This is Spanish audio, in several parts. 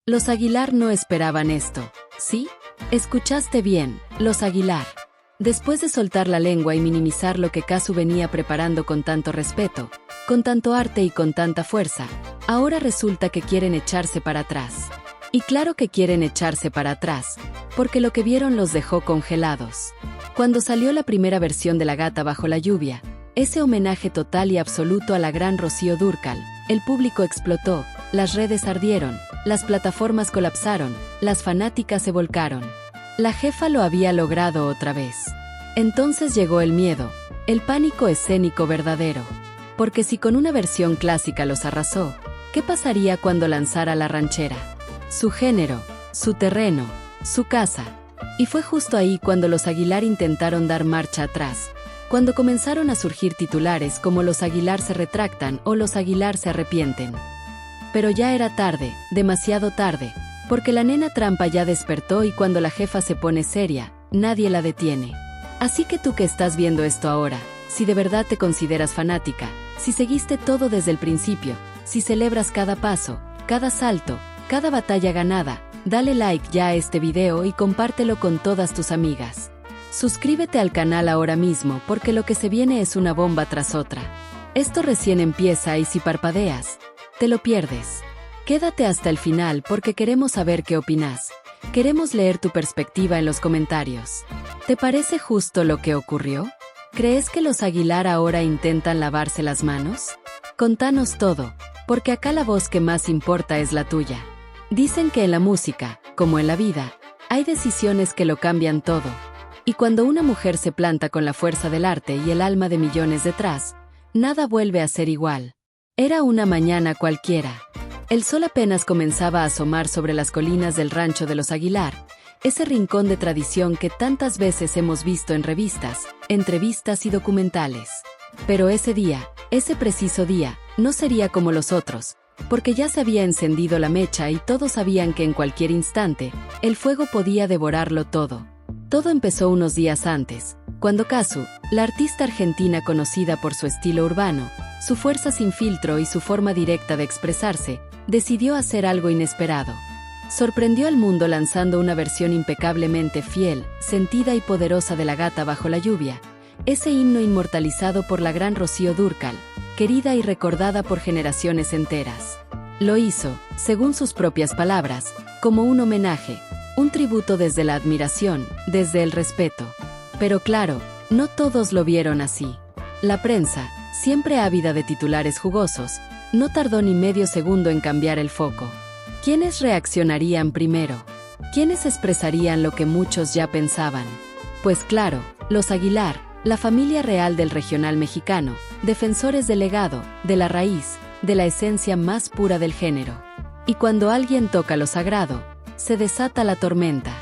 Los Aguilar no esperaban esto, ¿sí? Escuchaste bien, los Aguilar. Después de soltar la lengua y minimizar lo que Casu venía preparando con tanto respeto, con tanto arte y con tanta fuerza, ahora resulta que quieren echarse para atrás. Y claro que quieren echarse para atrás, porque lo que vieron los dejó congelados. Cuando salió la primera versión de La Gata Bajo la Lluvia, ese homenaje total y absoluto a la gran Rocío Dúrcal, el público explotó, las redes ardieron, las plataformas colapsaron, las fanáticas se volcaron. La jefa lo había logrado otra vez. Entonces llegó el miedo, el pánico escénico verdadero. Porque si con una versión clásica los arrasó, ¿qué pasaría cuando lanzara la ranchera? Su género, su terreno, su casa. Y fue justo ahí cuando los Aguilar intentaron dar marcha atrás, cuando comenzaron a surgir titulares como Los Aguilar se retractan o Los Aguilar se arrepienten. Pero ya era tarde, demasiado tarde, porque la nena trampa ya despertó y cuando la jefa se pone seria, nadie la detiene. Así que tú que estás viendo esto ahora, si de verdad te consideras fanática, si seguiste todo desde el principio, si celebras cada paso, cada salto, cada batalla ganada, dale like ya a este video y compártelo con todas tus amigas. Suscríbete al canal ahora mismo porque lo que se viene es una bomba tras otra. Esto recién empieza y si parpadeas, te lo pierdes. Quédate hasta el final porque queremos saber qué opinas. Queremos leer tu perspectiva en los comentarios. ¿Te parece justo lo que ocurrió? ¿Crees que los Aguilar ahora intentan lavarse las manos? Contanos todo, porque acá la voz que más importa es la tuya. Dicen que en la música, como en la vida, hay decisiones que lo cambian todo. Y cuando una mujer se planta con la fuerza del arte y el alma de millones detrás, nada vuelve a ser igual. Era una mañana cualquiera. El sol apenas comenzaba a asomar sobre las colinas del rancho de los Aguilar, ese rincón de tradición que tantas veces hemos visto en revistas, entrevistas y documentales. Pero ese día, ese preciso día, no sería como los otros, porque ya se había encendido la mecha y todos sabían que en cualquier instante, el fuego podía devorarlo todo. Todo empezó unos días antes, cuando Casu, la artista argentina conocida por su estilo urbano, su fuerza sin filtro y su forma directa de expresarse, decidió hacer algo inesperado. Sorprendió al mundo lanzando una versión impecablemente fiel, sentida y poderosa de La Gata Bajo la Lluvia, ese himno inmortalizado por la gran Rocío Dúrcal, querida y recordada por generaciones enteras. Lo hizo, según sus propias palabras, como un homenaje, un tributo desde la admiración, desde el respeto. Pero claro, no todos lo vieron así. La prensa, siempre ávida de titulares jugosos, no tardó ni medio segundo en cambiar el foco. ¿Quiénes reaccionarían primero? ¿Quiénes expresarían lo que muchos ya pensaban? Pues claro, los Aguilar, la familia real del regional mexicano, defensores del legado, de la raíz, de la esencia más pura del género. Y cuando alguien toca lo sagrado, se desata la tormenta.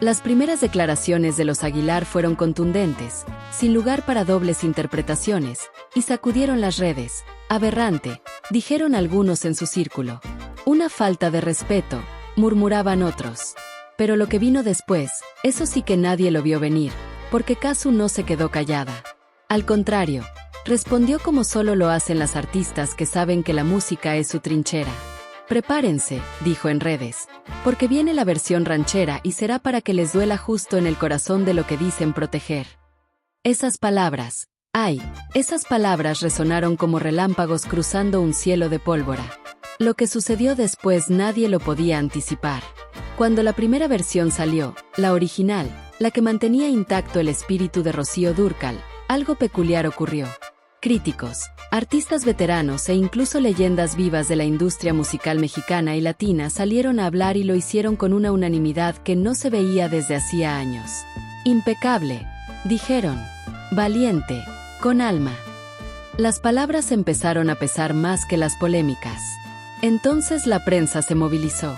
Las primeras declaraciones de los Aguilar fueron contundentes, sin lugar para dobles interpretaciones, y sacudieron las redes. Aberrante, dijeron algunos en su círculo. Una falta de respeto, murmuraban otros. Pero lo que vino después, eso sí que nadie lo vio venir, porque Casu no se quedó callada. Al contrario, respondió como solo lo hacen las artistas que saben que la música es su trinchera. Prepárense, dijo en redes, porque viene la versión ranchera y será para que les duela justo en el corazón de lo que dicen proteger. Esas palabras, ay, esas palabras resonaron como relámpagos cruzando un cielo de pólvora. Lo que sucedió después nadie lo podía anticipar. Cuando la primera versión salió, la original, la que mantenía intacto el espíritu de Rocío Dúrcal, algo peculiar ocurrió. Críticos, artistas veteranos e incluso leyendas vivas de la industria musical mexicana y latina salieron a hablar y lo hicieron con una unanimidad que no se veía desde hacía años. Impecable, dijeron. Valiente, con alma. Las palabras empezaron a pesar más que las polémicas. Entonces la prensa se movilizó.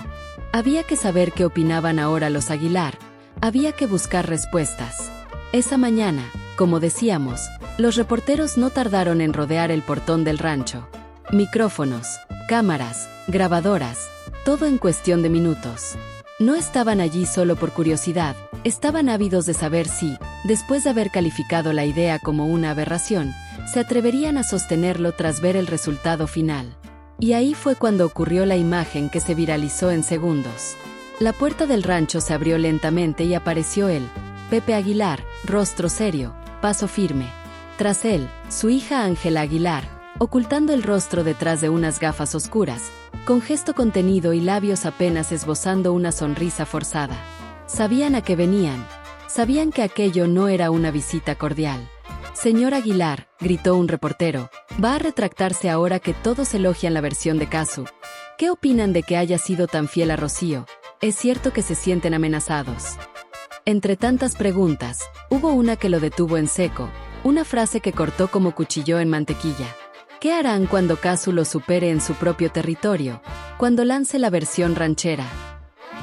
Había que saber qué opinaban ahora los Aguilar, había que buscar respuestas. Esa mañana, como decíamos, los reporteros no tardaron en rodear el portón del rancho. Micrófonos, cámaras, grabadoras, todo en cuestión de minutos. No estaban allí solo por curiosidad, estaban ávidos de saber si, después de haber calificado la idea como una aberración, se atreverían a sostenerlo tras ver el resultado final. Y ahí fue cuando ocurrió la imagen que se viralizó en segundos. La puerta del rancho se abrió lentamente y apareció él, Pepe Aguilar, rostro serio, paso firme. Tras él, su hija Ángela Aguilar, ocultando el rostro detrás de unas gafas oscuras, con gesto contenido y labios apenas esbozando una sonrisa forzada. Sabían a qué venían. Sabían que aquello no era una visita cordial. «Señor Aguilar», gritó un reportero, «¿va a retractarse ahora que todos elogian la versión de Casu? ¿Qué opinan de que haya sido tan fiel a Rocío? ¿Es cierto que se sienten amenazados?». Entre tantas preguntas, hubo una que lo detuvo en seco, una frase que cortó como cuchillo en mantequilla. ¿Qué harán cuando Casu lo supere en su propio territorio? Cuando lance la versión ranchera.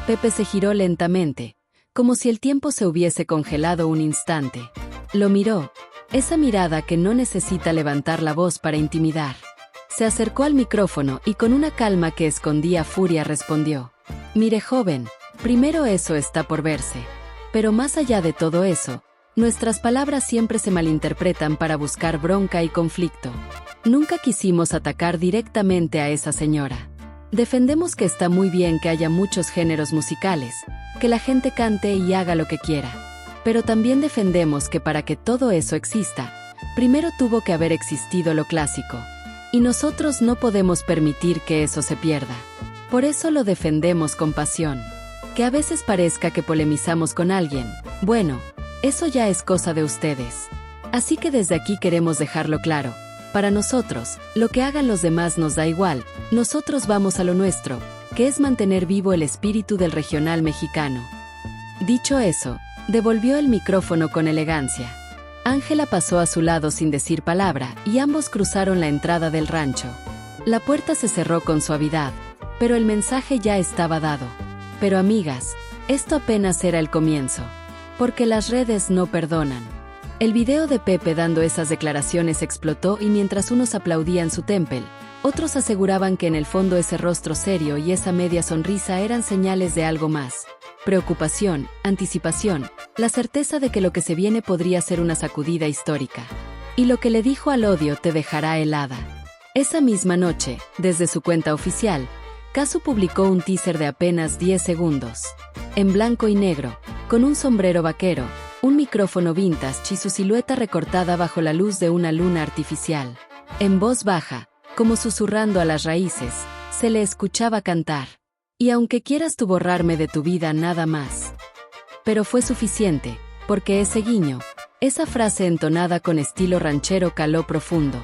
Pepe se giró lentamente, como si el tiempo se hubiese congelado un instante. Lo miró, esa mirada que no necesita levantar la voz para intimidar. Se acercó al micrófono y con una calma que escondía furia respondió: «Mire, joven, primero eso está por verse. Pero más allá de todo eso, nuestras palabras siempre se malinterpretan para buscar bronca y conflicto. Nunca quisimos atacar directamente a esa señora. Defendemos que está muy bien que haya muchos géneros musicales, que la gente cante y haga lo que quiera. Pero también defendemos que para que todo eso exista, primero tuvo que haber existido lo clásico. Y nosotros no podemos permitir que eso se pierda. Por eso lo defendemos con pasión. Que a veces parezca que polemizamos con alguien, bueno, eso ya es cosa de ustedes. Así que desde aquí queremos dejarlo claro. Para nosotros, lo que hagan los demás nos da igual, nosotros vamos a lo nuestro, que es mantener vivo el espíritu del regional mexicano». Dicho eso, devolvió el micrófono con elegancia. Ángela pasó a su lado sin decir palabra y ambos cruzaron la entrada del rancho. La puerta se cerró con suavidad, pero el mensaje ya estaba dado. Pero amigas, esto apenas era el comienzo, porque las redes no perdonan. El video de Pepe dando esas declaraciones explotó y mientras unos aplaudían su temple, otros aseguraban que en el fondo ese rostro serio y esa media sonrisa eran señales de algo más. Preocupación, anticipación, la certeza de que lo que se viene podría ser una sacudida histórica. Y lo que le dijo al odio te dejará helada. Esa misma noche, desde su cuenta oficial, Casu publicó un teaser de apenas 10 segundos. En blanco y negro, con un sombrero vaquero, un micrófono vintage y su silueta recortada bajo la luz de una luna artificial. En voz baja, como susurrando a las raíces, se le escuchaba cantar: «Y aunque quieras tú borrarme de tu vida nada más». Pero fue suficiente, porque ese guiño, esa frase entonada con estilo ranchero caló profundo.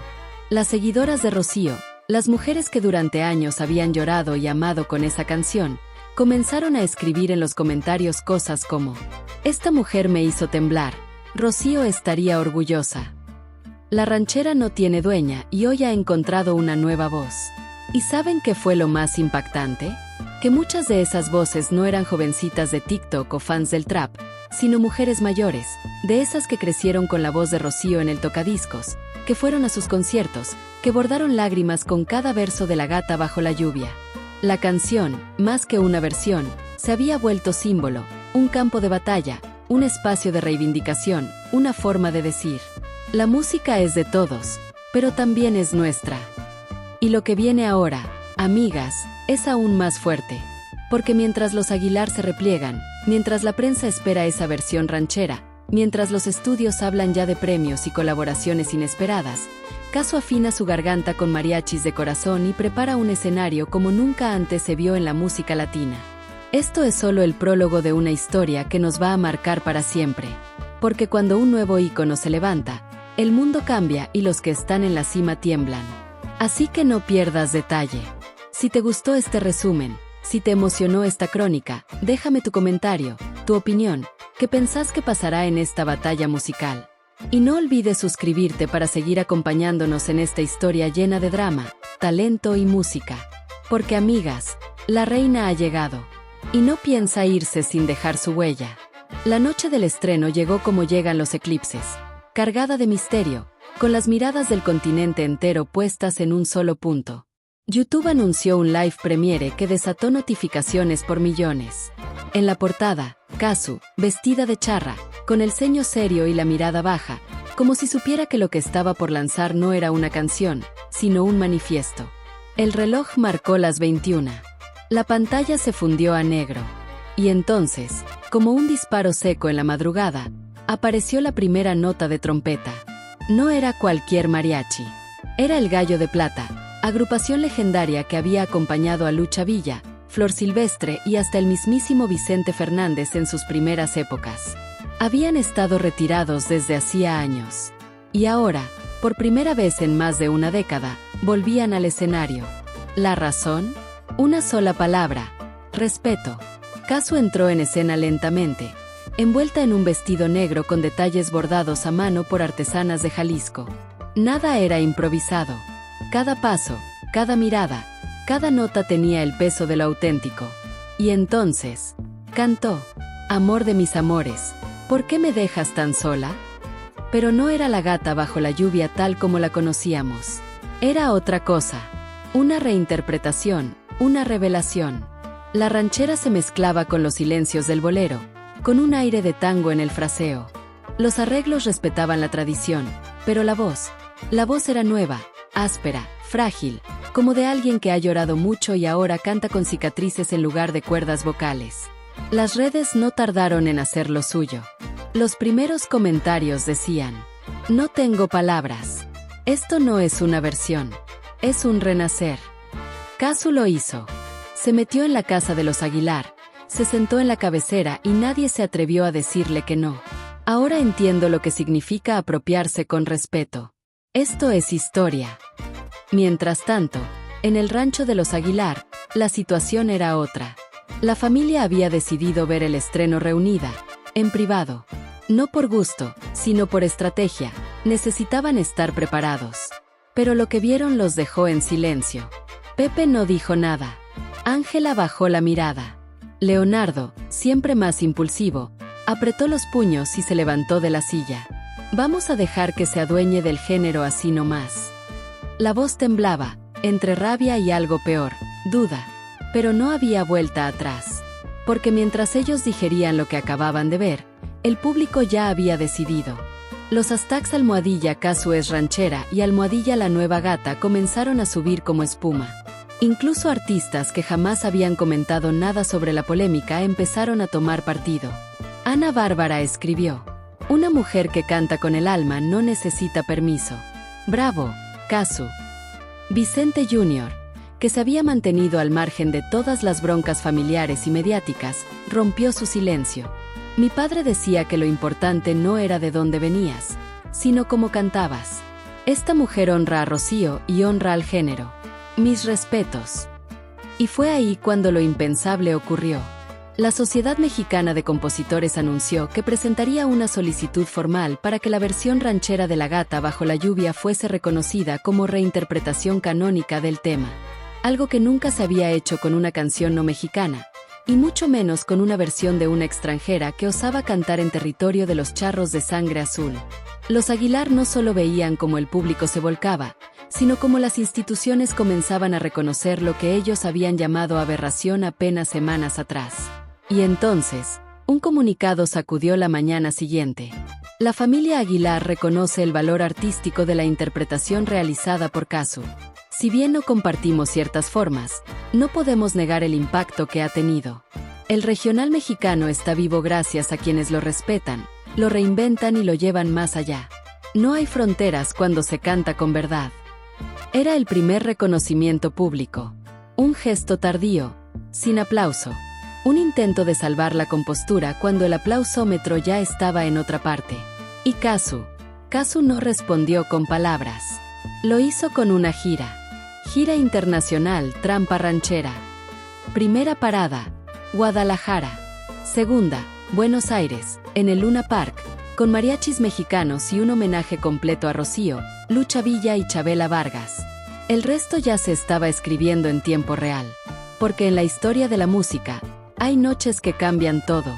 Las seguidoras de Rocío, las mujeres que durante años habían llorado y amado con esa canción, comenzaron a escribir en los comentarios cosas como: «Esta mujer me hizo temblar, Rocío estaría orgullosa. La ranchera no tiene dueña y hoy ha encontrado una nueva voz». ¿Y saben qué fue lo más impactante? Que muchas de esas voces no eran jovencitas de TikTok o fans del trap, sino mujeres mayores, de esas que crecieron con la voz de Rocío en el tocadiscos, que fueron a sus conciertos, que bordaron lágrimas con cada verso de La Gata Bajo la Lluvia. La canción, más que una versión, se había vuelto símbolo, un campo de batalla, un espacio de reivindicación, una forma de decir: la música es de todos, pero también es nuestra. Y lo que viene ahora, amigas, es aún más fuerte. Porque mientras los Aguilar se repliegan, mientras la prensa espera esa versión ranchera, mientras los estudios hablan ya de premios y colaboraciones inesperadas, Casu afina su garganta con mariachis de corazón y prepara un escenario como nunca antes se vio en la música latina. Esto es solo el prólogo de una historia que nos va a marcar para siempre. Porque cuando un nuevo ícono se levanta, el mundo cambia y los que están en la cima tiemblan. Así que no pierdas detalle. Si te gustó este resumen, si te emocionó esta crónica, déjame tu comentario, tu opinión, qué pensás que pasará en esta batalla musical. Y no olvides suscribirte para seguir acompañándonos en esta historia llena de drama, talento y música. Porque amigas, la reina ha llegado. Y no piensa irse sin dejar su huella. La noche del estreno llegó como llegan los eclipses, cargada de misterio, con las miradas del continente entero puestas en un solo punto. YouTube anunció un live premiere que desató notificaciones por millones. En la portada, Casu, vestida de charra, con el ceño serio y la mirada baja, como si supiera que lo que estaba por lanzar no era una canción, sino un manifiesto. El reloj marcó las 21. La pantalla se fundió a negro. Y entonces, como un disparo seco en la madrugada, apareció la primera nota de trompeta. No era cualquier mariachi. Era el Gallo de Plata, agrupación legendaria que había acompañado a Lucha Villa, Flor Silvestre y hasta el mismísimo Vicente Fernández en sus primeras épocas. Habían estado retirados desde hacía años. Y ahora, por primera vez en más de una década, volvían al escenario. ¿La razón? Una sola palabra: respeto. Casu entró en escena lentamente, envuelta en un vestido negro con detalles bordados a mano por artesanas de Jalisco. Nada era improvisado. Cada paso, cada mirada, cada nota tenía el peso de lo auténtico. Y entonces, cantó: Amor de mis amores, ¿por qué me dejas tan sola? Pero no era la gata bajo la lluvia tal como la conocíamos. Era otra cosa. Una reinterpretación, una revelación. La ranchera se mezclaba con los silencios del bolero, con un aire de tango en el fraseo. Los arreglos respetaban la tradición, pero la voz era nueva, áspera, frágil, como de alguien que ha llorado mucho y ahora canta con cicatrices en lugar de cuerdas vocales. Las redes no tardaron en hacer lo suyo. Los primeros comentarios decían: no tengo palabras. Esto no es una versión, es un renacer. Casu lo hizo. Se metió en la casa de los Aguilar, se sentó en la cabecera y nadie se atrevió a decirle que no. Ahora entiendo lo que significa apropiarse con respeto. Esto es historia. Mientras tanto, en el rancho de los Aguilar, la situación era otra. La familia había decidido ver el estreno reunida, en privado. No por gusto, sino por estrategia, necesitaban estar preparados. Pero lo que vieron los dejó en silencio. Pepe no dijo nada. Ángela bajó la mirada. Leonardo, siempre más impulsivo, apretó los puños y se levantó de la silla. Vamos a dejar que se adueñe del género así nomás. La voz temblaba, entre rabia y algo peor, duda. Pero no había vuelta atrás. Porque mientras ellos digerían lo que acababan de ver, el público ya había decidido. Los hashtags almohadilla Casu es ranchera y almohadilla la nueva gata comenzaron a subir como espuma. Incluso artistas que jamás habían comentado nada sobre la polémica empezaron a tomar partido. Ana Bárbara escribió: una mujer que canta con el alma no necesita permiso. Bravo, Casu. Vicente Jr., que se había mantenido al margen de todas las broncas familiares y mediáticas, rompió su silencio. Mi padre decía que lo importante no era de dónde venías, sino cómo cantabas. Esta mujer honra a Rocío y honra al género. Mis respetos. Y fue ahí cuando lo impensable ocurrió. La Sociedad Mexicana de Compositores anunció que presentaría una solicitud formal para que la versión ranchera de La Gata Bajo la Lluvia fuese reconocida como reinterpretación canónica del tema. Algo que nunca se había hecho con una canción no mexicana, y mucho menos con una versión de una extranjera que osaba cantar en territorio de los charros de sangre azul. Los Aguilar no solo veían cómo el público se volcaba, sino cómo las instituciones comenzaban a reconocer lo que ellos habían llamado aberración apenas semanas atrás. Y entonces, un comunicado sacudió la mañana siguiente. La familia Aguilar reconoce el valor artístico de la interpretación realizada por Casu. Si bien no compartimos ciertas formas, no podemos negar el impacto que ha tenido. El regional mexicano está vivo gracias a quienes lo respetan, lo reinventan y lo llevan más allá. No hay fronteras cuando se canta con verdad. Era el primer reconocimiento público. Un gesto tardío, sin aplauso. Un intento de salvar la compostura cuando el aplausómetro ya estaba en otra parte. Y Casu no respondió con palabras. Lo hizo con una gira. Gira internacional Trampa Ranchera. Primera parada, Guadalajara. Segunda, Buenos Aires, en el Luna Park, con mariachis mexicanos y un homenaje completo a Rocío, Lucha Villa y Chabela Vargas. El resto ya se estaba escribiendo en tiempo real. Porque en la historia de la música, hay noches que cambian todo.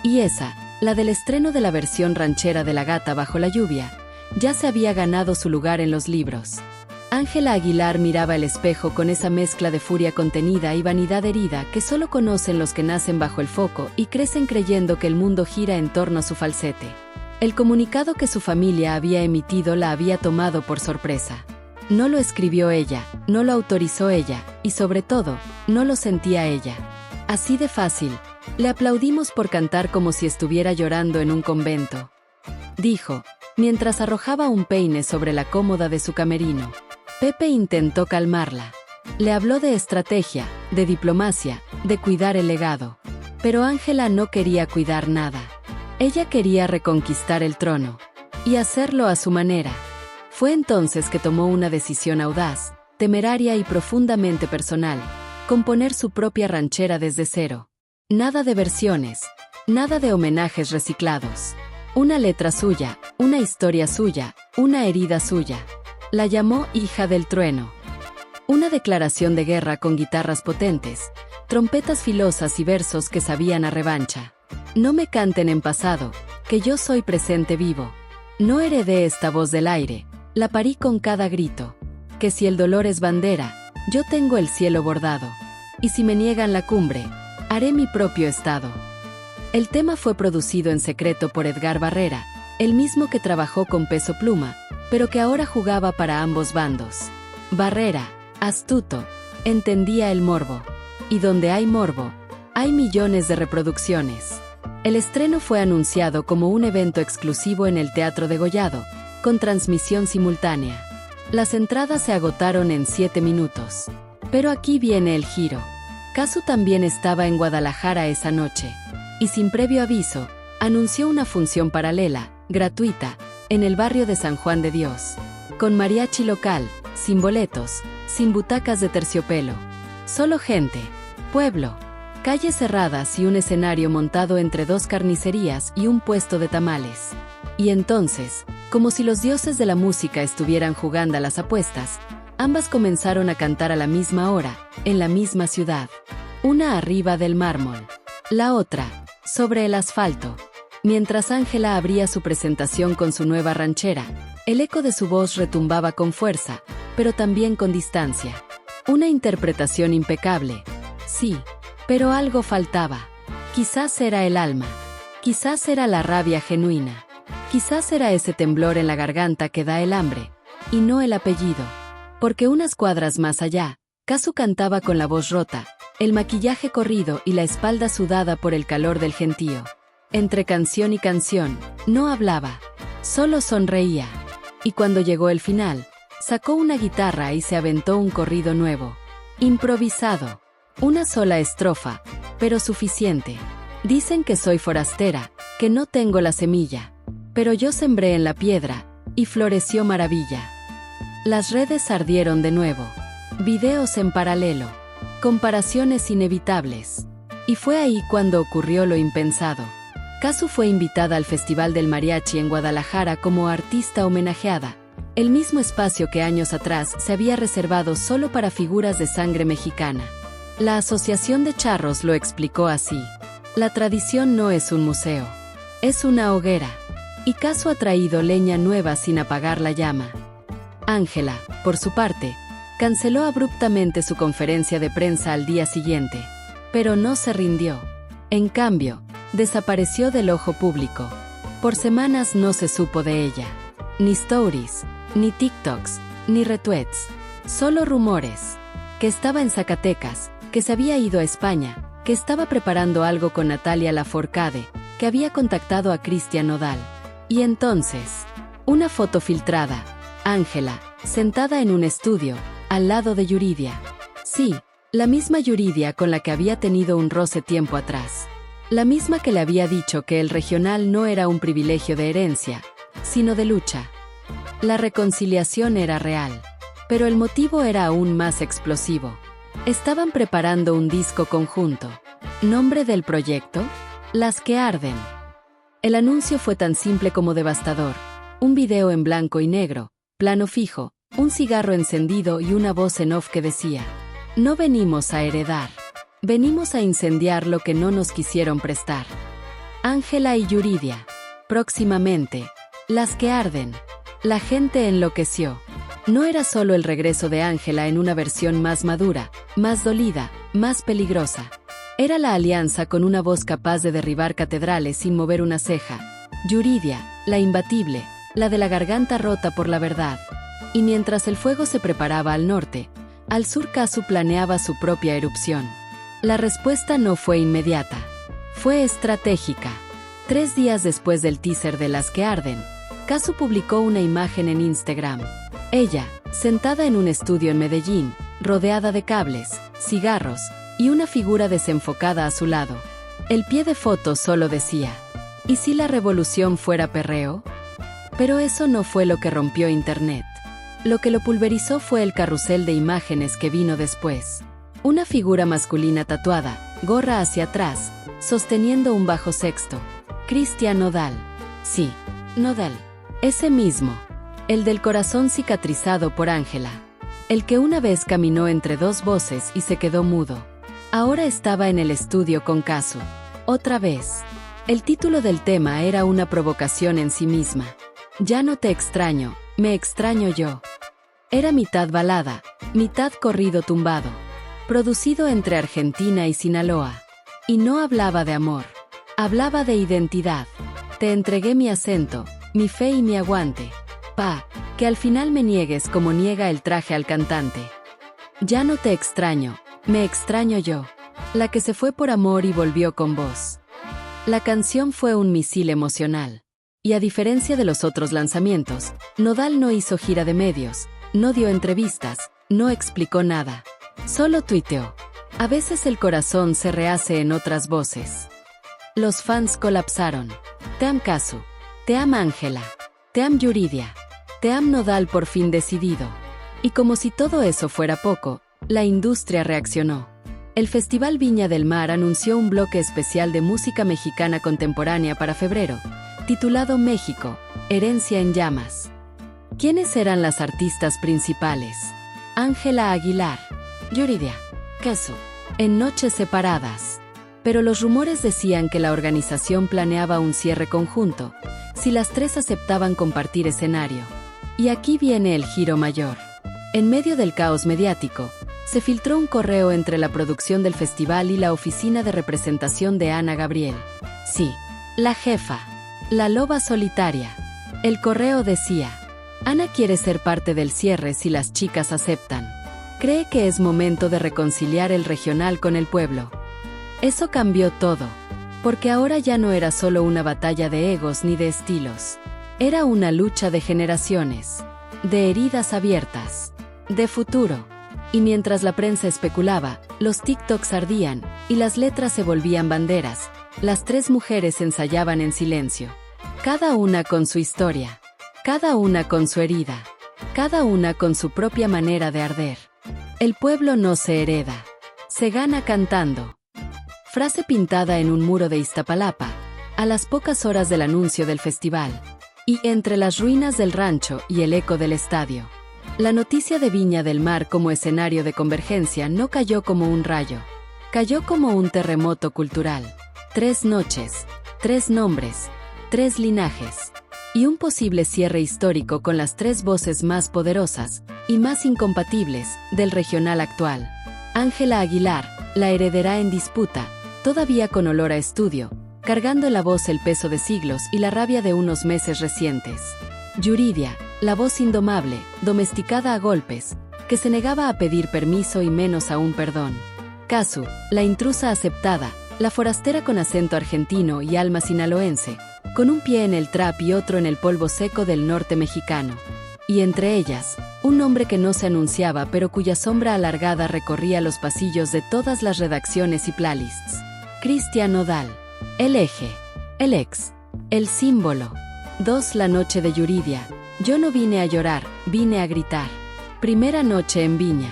Y esa, la del estreno de la versión ranchera de La Gata Bajo la Lluvia, ya se había ganado su lugar en los libros. Ángela Aguilar miraba el espejo con esa mezcla de furia contenida y vanidad herida que solo conocen los que nacen bajo el foco y crecen creyendo que el mundo gira en torno a su falsete. El comunicado que su familia había emitido la había tomado por sorpresa. No lo escribió ella, no lo autorizó ella, y sobre todo, no lo sentía ella. Así de fácil. Le aplaudimos por cantar como si estuviera llorando en un convento, dijo, mientras arrojaba un peine sobre la cómoda de su camerino. Pepe intentó calmarla. Le habló de estrategia, de diplomacia, de cuidar el legado. Pero Ángela no quería cuidar nada. Ella quería reconquistar el trono. Y hacerlo a su manera. Fue entonces que tomó una decisión audaz, temeraria y profundamente personal: componer su propia ranchera desde cero. Nada de versiones, nada de homenajes reciclados. Una letra suya, una historia suya, una herida suya. La llamó Hija del Trueno. Una declaración de guerra con guitarras potentes, trompetas filosas y versos que sabían a revancha. No me canten en pasado, que yo soy presente vivo. No heredé esta voz del aire, la parí con cada grito. Que si el dolor es bandera, yo tengo el cielo bordado. Y si me niegan la cumbre, haré mi propio estado. El tema fue producido en secreto por Edgar Barrera, el mismo que trabajó con Peso Pluma, pero que ahora jugaba para ambos bandos. Barrera, astuto, entendía el morbo. Y donde hay morbo, hay millones de reproducciones. El estreno fue anunciado como un evento exclusivo en el Teatro Degollado, con transmisión simultánea. Las entradas se agotaron en 7 minutos. Pero aquí viene el giro. Casu también estaba en Guadalajara esa noche. Y sin previo aviso, anunció una función paralela, gratuita, en el barrio de San Juan de Dios. Con mariachi local, sin boletos, sin butacas de terciopelo. Solo gente, pueblo, calles cerradas y un escenario montado entre 2 carnicerías y un puesto de tamales. Y entonces, como si los dioses de la música estuvieran jugando a las apuestas, ambas comenzaron a cantar a la misma hora, en la misma ciudad. Una arriba del mármol, la otra, sobre el asfalto. Mientras Ángela abría su presentación con su nueva ranchera, el eco de su voz retumbaba con fuerza, pero también con distancia. Una interpretación impecable. Sí, pero algo faltaba. Quizás era el alma. Quizás era la rabia genuina. Quizás era ese temblor en la garganta que da el hambre, y no el apellido. Porque unas cuadras más allá, Casu cantaba con la voz rota, el maquillaje corrido y la espalda sudada por el calor del gentío. Entre canción y canción, no hablaba, solo sonreía. Y cuando llegó el final, sacó una guitarra y se aventó un corrido nuevo. Improvisado. Una sola estrofa, pero suficiente. Dicen que soy forastera, que no tengo la semilla. Pero yo sembré en la piedra, y floreció maravilla. Las redes ardieron de nuevo. Videos en paralelo. Comparaciones inevitables. Y fue ahí cuando ocurrió lo impensado. Casu fue invitada al Festival del Mariachi en Guadalajara como artista homenajeada, el mismo espacio que años atrás se había reservado solo para figuras de sangre mexicana. La Asociación de Charros lo explicó así: la tradición no es un museo, es una hoguera. Y Casu ha traído leña nueva sin apagar la llama. Ángela, por su parte, canceló abruptamente su conferencia de prensa al día siguiente, pero no se rindió. En cambio, desapareció del ojo público. Por semanas no se supo de ella. Ni stories, ni TikToks, ni retweets. Solo rumores. Que estaba en Zacatecas, que se había ido a España, que estaba preparando algo con Natalia Lafourcade, que había contactado a Cristian Nodal. Y entonces, una foto filtrada. Ángela, sentada en un estudio, al lado de Yuridia. Sí, la misma Yuridia con la que había tenido un roce tiempo atrás. La misma que le había dicho que el regional no era un privilegio de herencia, sino de lucha. La reconciliación era real, pero el motivo era aún más explosivo. Estaban preparando un disco conjunto. ¿Nombre del proyecto? Las que arden. El anuncio fue tan simple como devastador. Un video en blanco y negro, plano fijo, un cigarro encendido y una voz en off que decía: no venimos a heredar. Venimos a incendiar lo que no nos quisieron prestar. Ángela y Yuridia. Próximamente. Las que arden. La gente enloqueció. No era solo el regreso de Ángela en una versión más madura, más dolida, más peligrosa. Era la alianza con una voz capaz de derribar catedrales sin mover una ceja. Yuridia, la imbatible, la de la garganta rota por la verdad. Y mientras el fuego se preparaba al norte, al sur Kazu planeaba su propia erupción. La respuesta no fue inmediata. Fue estratégica. 3 días después del teaser de Las que arden, Kazu publicó una imagen en Instagram. Ella, sentada en un estudio en Medellín, rodeada de cables, cigarros y una figura desenfocada a su lado. El pie de foto solo decía: ¿y si la revolución fuera perreo? Pero eso no fue lo que rompió Internet. Lo que lo pulverizó fue el carrusel de imágenes que vino después. Una figura masculina tatuada, gorra hacia atrás, sosteniendo un bajo sexto. Cristian Nodal. Sí, Nodal. Ese mismo. El del corazón cicatrizado por Ángela. El que una vez caminó entre 2 voces y se quedó mudo. Ahora estaba en el estudio con Kazu. Otra vez. El título del tema era una provocación en sí misma. Ya no te extraño, me extraño yo. Era mitad balada, mitad corrido tumbado. Producido entre Argentina y Sinaloa. Y no hablaba de amor. Hablaba de identidad. Te entregué mi acento, mi fe y mi aguante. Pa, que al final me niegues como niega el traje al cantante. Ya no te extraño, me extraño yo. La que se fue por amor y volvió con vos. La canción fue un misil emocional. Y a diferencia de los otros lanzamientos, Nodal no hizo gira de medios, no dio entrevistas, no explicó nada. Solo tuiteó. A veces el corazón se rehace en otras voces. Los fans colapsaron. Te am Kazu. Te am Ángela. Te am Yuridia. Te am Nodal por fin decidido. Y como si todo eso fuera poco, la industria reaccionó. El Festival Viña del Mar anunció un bloque especial de música mexicana contemporánea para febrero, titulado México, Herencia en Llamas. ¿Quiénes eran las artistas principales? Ángela Aguilar, Yuridia, Kazu, en noches separadas. Pero los rumores decían que la organización planeaba un cierre conjunto, si las 3 aceptaban compartir escenario. Y aquí viene el giro mayor. En medio del caos mediático, se filtró un correo entre la producción del festival y la oficina de representación de Ana Gabriel. Sí, la jefa, la loba solitaria. El correo decía: Ana quiere ser parte del cierre si las chicas aceptan. Cree que es momento de reconciliar el regional con el pueblo. Eso cambió todo, porque ahora ya no era solo una batalla de egos ni de estilos. Era una lucha de generaciones, de heridas abiertas, de futuro. Y mientras la prensa especulaba, los TikToks ardían y las letras se volvían banderas, las 3 mujeres ensayaban en silencio. Cada una con su historia, cada una con su herida, cada una con su propia manera de arder. El pueblo no se hereda, se gana cantando. Frase pintada en un muro de Iztapalapa, a las pocas horas del anuncio del festival. Y entre las ruinas del rancho y el eco del estadio. La noticia de Viña del Mar como escenario de convergencia no cayó como un rayo. Cayó como un terremoto cultural. 3 noches, 3 nombres, 3 linajes. Y un posible cierre histórico con las 3 voces más poderosas y más incompatibles del regional actual. Ángela Aguilar, la heredera en disputa, todavía con olor a estudio, cargando en la voz el peso de siglos y la rabia de unos meses recientes. Yuridia, la voz indomable, domesticada a golpes, que se negaba a pedir permiso y menos aún perdón. Kazu, la intrusa aceptada, la forastera con acento argentino y alma sinaloense, con un pie en el trap y otro en el polvo seco del norte mexicano. Y entre ellas, un hombre que no se anunciaba pero cuya sombra alargada recorría los pasillos de todas las redacciones y playlists. Cristian Nodal. El eje, el ex, el símbolo. 2 La noche de Yuridia. Yo no vine a llorar, vine a gritar. Primera noche en Viña.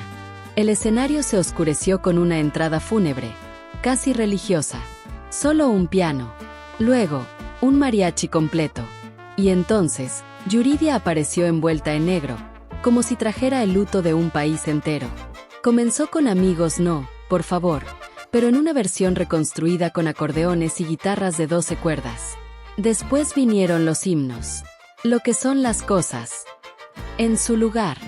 El escenario se oscureció con una entrada fúnebre, casi religiosa. Solo un piano. Luego, un mariachi completo. Y entonces, Yuridia apareció envuelta en negro, como si trajera el luto de un país entero. Comenzó con Amigos no, por favor, pero en una versión reconstruida con acordeones y guitarras de 12 cuerdas. Después vinieron los himnos. Lo que son las cosas. En su lugar.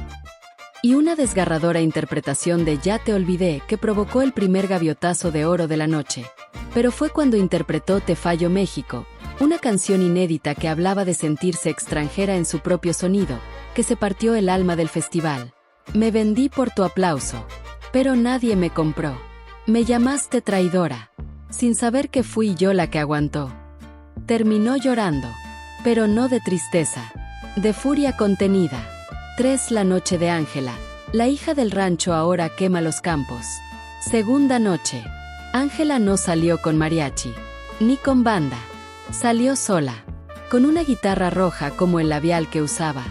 Y una desgarradora interpretación de Ya te olvidé que provocó el primer gaviotazo de oro de la noche. Pero fue cuando interpretó Te fallo México, una canción inédita que hablaba de sentirse extranjera en su propio sonido, que se partió el alma del festival. Me vendí por tu aplauso, pero nadie me compró. Me llamaste traidora, sin saber que fui yo la que aguantó. Terminó llorando, pero no de tristeza, de furia contenida. 3. La noche de Ángela. La hija del rancho ahora quema los campos. Segunda noche. Ángela no salió con mariachi, ni con banda. Salió sola, con una guitarra roja como el labial que usaba,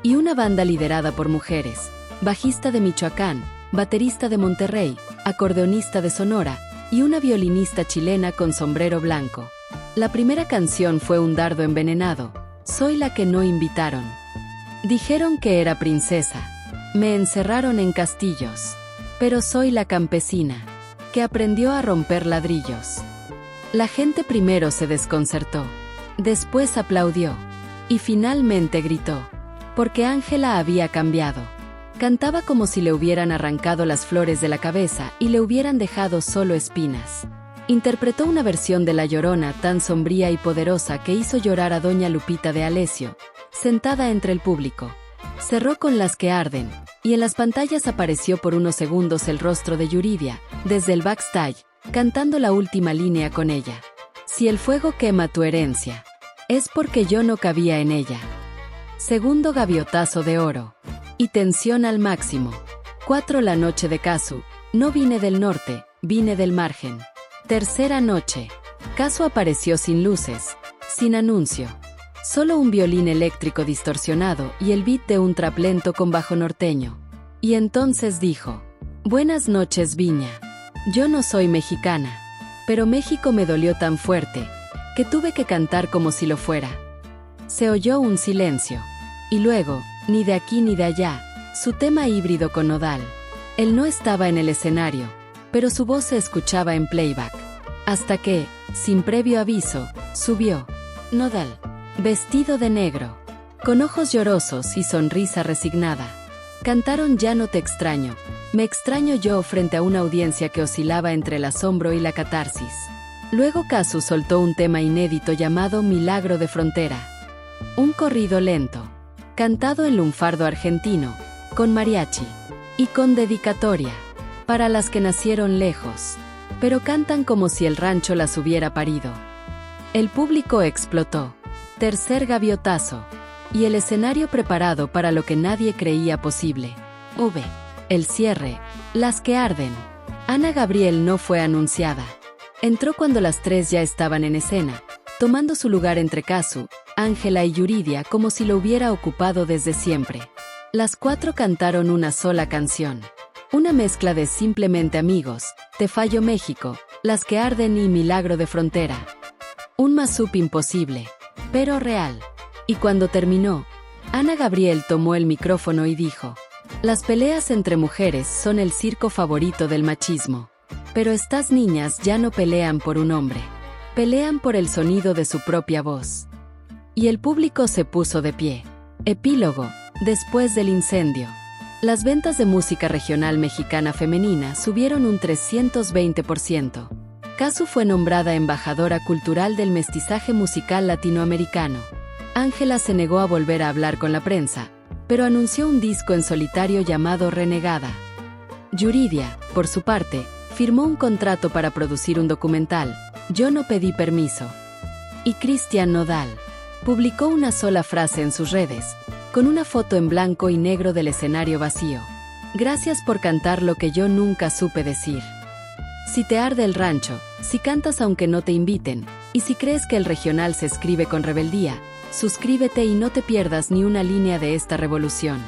y una banda liderada por mujeres, bajista de Michoacán, baterista de Monterrey, acordeonista de Sonora, y una violinista chilena con sombrero blanco. La primera canción fue un dardo envenenado, Soy la que no invitaron. Dijeron que era princesa, me encerraron en castillos, pero soy la campesina, que aprendió a romper ladrillos. La gente primero se desconcertó, después aplaudió, y finalmente gritó, porque Ángela había cambiado. Cantaba como si le hubieran arrancado las flores de la cabeza y le hubieran dejado solo espinas. Interpretó una versión de La Llorona tan sombría y poderosa que hizo llorar a doña Lupita de Alessio, sentada entre el público. Cerró con Las que arden, y en las pantallas apareció por unos segundos el rostro de Yuridia, desde el backstage, cantando la última línea con ella. Si el fuego quema tu herencia, es porque yo no cabía en ella. Segundo gaviotazo de oro. Y tensión al máximo. 4. La noche de Casu. No vine del norte, vine del margen. Tercera noche. Casu apareció sin luces, sin anuncio. Solo un violín eléctrico distorsionado y el beat de un trap lento con bajo norteño. Y entonces dijo, buenas noches Viña. Yo no soy mexicana, pero México me dolió tan fuerte, que tuve que cantar como si lo fuera. Se oyó un silencio. Y luego, ni de aquí ni de allá, su tema híbrido con Nodal. Él no estaba en el escenario, pero su voz se escuchaba en playback. Hasta que, sin previo aviso, subió. Nodal, vestido de negro, con ojos llorosos y sonrisa resignada. Cantaron Ya no te extraño, me extraño yo frente a una audiencia que oscilaba entre el asombro y la catarsis. Luego Casu soltó un tema inédito llamado Milagro de Frontera. Un corrido lento, cantado en lunfardo argentino, con mariachi, y con dedicatoria, para las que nacieron lejos, pero cantan como si el rancho las hubiera parido. El público explotó. Tercer gaviotazo, y el escenario preparado para lo que nadie creía posible. El cierre, Las que arden. Ana Gabriel no fue anunciada. Entró cuando las tres ya estaban en escena, tomando su lugar entre Casu, Ángela y Yuridia como si lo hubiera ocupado desde siempre. Las cuatro cantaron una sola canción. Una mezcla de Simplemente Amigos, Te Fallo México, Las que arden y Milagro de Frontera. Un mashup imposible, pero real. Y cuando terminó, Ana Gabriel tomó el micrófono y dijo, las peleas entre mujeres son el circo favorito del machismo. Pero estas niñas ya no pelean por un hombre. Pelean por el sonido de su propia voz. Y el público se puso de pie. Epílogo. Después del incendio. Las ventas de música regional mexicana femenina subieron un 320%. Casu fue nombrada embajadora cultural del mestizaje musical latinoamericano. Ángela se negó a volver a hablar con la prensa, pero anunció un disco en solitario llamado Renegada. Yuridia, por su parte, firmó un contrato para producir un documental, Yo no pedí permiso. Y Cristian Nodal publicó una sola frase en sus redes, con una foto en blanco y negro del escenario vacío. Gracias por cantar lo que yo nunca supe decir. Si te arde el rancho, si cantas aunque no te inviten, y si crees que el regional se escribe con rebeldía, suscríbete y no te pierdas ni una línea de esta revolución.